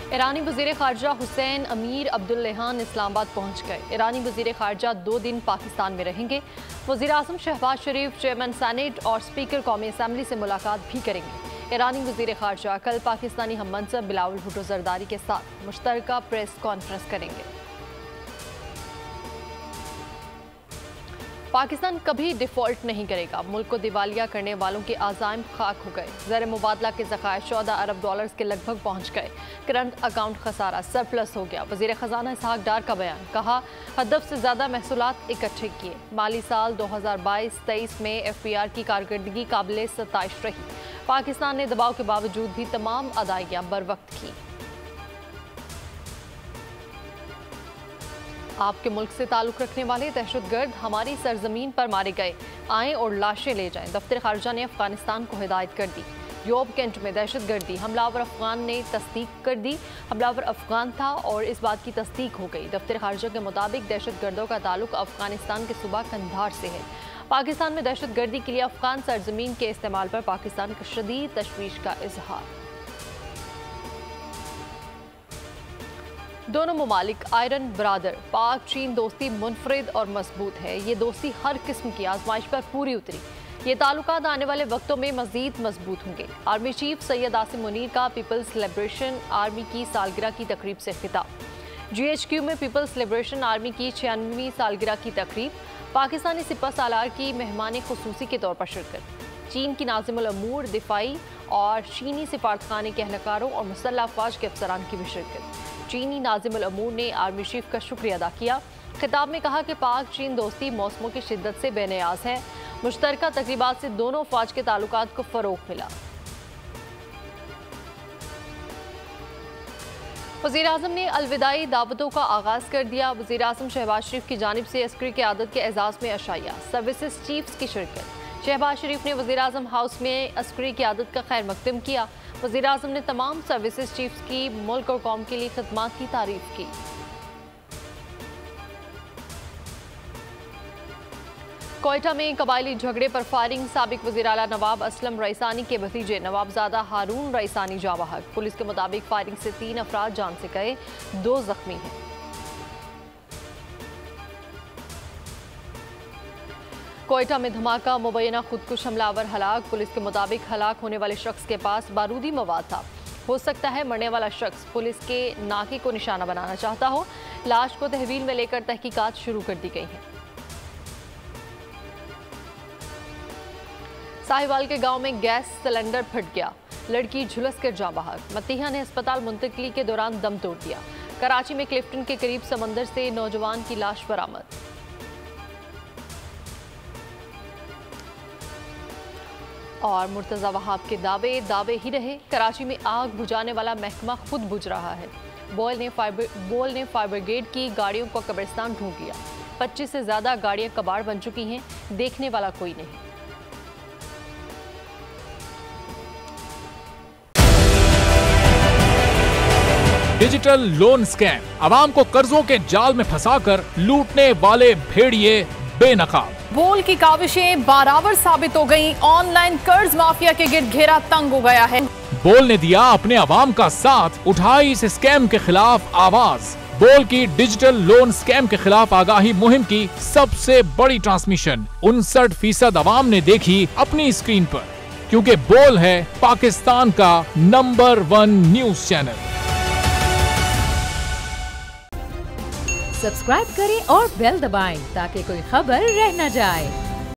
ईरानी वज़ीर ख़ारजा हुसैन अमीर अब्दुल्लेहान इस्लामाबाद पहुँच गए। ईरानी वज़ीर ख़ारजा 2 दिन पाकिस्तान में रहेंगे। वज़ीर आज़म शहबाज शरीफ चेयरमैन सेनेट और स्पीकर कौमी असम्बली से मुलाकात भी करेंगे। ईरानी वज़ीर ख़ारजा कल पाकिस्तानी हम मनसब बिलावल भुट्टो ज़रदारी के साथ मुश्तरका प्रेस कॉन्फ्रेंस करेंगे। पाकिस्तान कभी डिफ़ॉल्ट नहीं करेगा। मुल्क को दिवालिया करने वालों के आज़ाइम खाक हो गए। ज़र मुबादला के ज़खायर 14 अरब डॉलर्स के लगभग पहुँच गए। करंट अकाउंट खसारा सरप्लस हो गया। वज़ीर ख़जाना इसहाक डार का बयान, कहा हदफ से ज़्यादा महसूलात इकट्ठे किए। माली साल 2022-23 में FPR की कारकर्दगी काबिल सताइश रही। पाकिस्तान ने दबाव के बावजूद भी तमाम अदायगियाँ बर वक्त की। आपके मुल्क से ताल्लुक़ रखने वाले दहशतगर्द हमारी सरजमीन पर मारे गए, आएँ और लाशें ले जाएं। दफ्तर खारजा ने अफगानिस्तान को हिदायत कर दी। योब कैंट में दहशतगर्दी हमलावर अफगान ने तस्दीक कर दी। हमलावर अफगान था और इस बात की तस्दीक हो गई। दफ्तर खारजा के मुताबिक दहशतगर्दों का ताल्लुक अफगानिस्तान के सूबा कंधार से है। पाकिस्तान में दहशतगर्दी के लिए अफगान सरजमीन के इस्तेमाल पर पाकिस्तान की शदीद तशवीश का इजहार। दोनों ममालिक आयरन बरादर। पाक चीन दोस्ती मुनफरिद और मजबूत है। ये दोस्ती हर किस्म की आजमाइश पर पूरी उतरी। ये ताल्लुकात आने वाले वक्तों में मजीद मजबूत होंगे। आर्मी चीफ सैयद आसिम मुनीर का पीपल्स लिबरेशन आर्मी की सालगिरह की तकरीब से खिताब। GHQ में पीपल्स लिबरेशन आर्मी की 96वीं सालगिरह की तकरीब। पाकिस्तानी सिपह सालार की मेहमान खुसूसी के तौर पर शिरकत। चीन की नाज़िमुल अमूर, दिफाई और चीनी सिफारतखाने के अहलकारों और मुसल्लह अफवाज के अफसरान की भी शिरकत। चीनी नाज़िमुल अमूर ने आर्मी चीफ का शुक्रिया अदा किया। खिताब में कहा कि पाक चीन दोस्ती मौसमों की शिद्दत से बेनियाज है। मुश्तरका तकरीबात से दोनों अफवाज के ताल्लुकात को फ़रोग़ मिला। वज़ीर आज़म ने अलविदाई दावतों का आगाज़ कर दिया। वज़ीर आज़म शहबाज शरीफ की जानिब से अस्करी क़यादत के एजाज़ में अशाया। सर्विसेज चीफ्स की शिरकत। शहबाज शरीफ ने वज़ीर आज़म हाउस में अस्करी क़यादत का खैर मकदम किया। वज़ीर आज़म ने तमाम सर्विसेज चीफ्स की मुल्क और कौम के लिए खिदमात की तारीफ की। कोयटा में कबायली झगड़े पर फायरिंग। साबिक वज़ीर आला नवाब असलम रईसानी के भतीजे नवाबजादा हारून रईसानी जाँ बहक। पुलिस के मुताबिक फायरिंग से 3 अफराद जान से गए, 2 जख्मी हैं। कोयटा में धमाका, मुबैना खुदकुश हमलावर हलाक। पुलिस के मुताबिक हलाक होने वाले शख्स के पास बारूदी मवाद था। हो सकता है मरने वाला शख्स पुलिस के नाके को निशाना बनाना चाहता हो। लाश को तहवील में लेकर तहकीकात शुरू कर दी गई हैं। साहिवाल के गांव में गैस सिलेंडर फट गया, लड़की झुलस कर जाँ बहक। मतीहा ने अस्पताल मुंतकिली के दौरान दम तोड़ दिया। कराची में क्लिफ्टन के करीब समंदर से नौजवान की लाश बरामद। और मुर्तज़ा वहाब के दावे ही रहे। कराची में आग बुझाने वाला महकमा खुद बुझ रहा है। बोल ने फायर ब्रिगेड की गाड़ियों को कब्रिस्तान ढूंढ लिया। 25 से ज्यादा गाड़ियां कबाड़ बन चुकी हैं, देखने वाला कोई नहीं। डिजिटल लोन स्कैम, आवाम को कर्जों के जाल में फंसाकर लूटने वाले भेड़िए बेनकाब। बोल की काविशें बाराबर साबित हो गईं। ऑनलाइन कर्ज माफिया के गिर्द घेरा तंग हो गया है। बोल ने दिया अपने आवाम का साथ, उठाई इस स्कैम के खिलाफ आवाज। बोल की डिजिटल लोन स्कैम के खिलाफ आगाही मुहिम की सबसे बड़ी ट्रांसमिशन 59% आवाम ने देखी अपनी स्क्रीन पर, क्योंकि बोल है पाकिस्तान का नंबर 1 न्यूज चैनल। सब्सक्राइब करें और बेल दबाएं ताकि कोई खबर रह न जाए।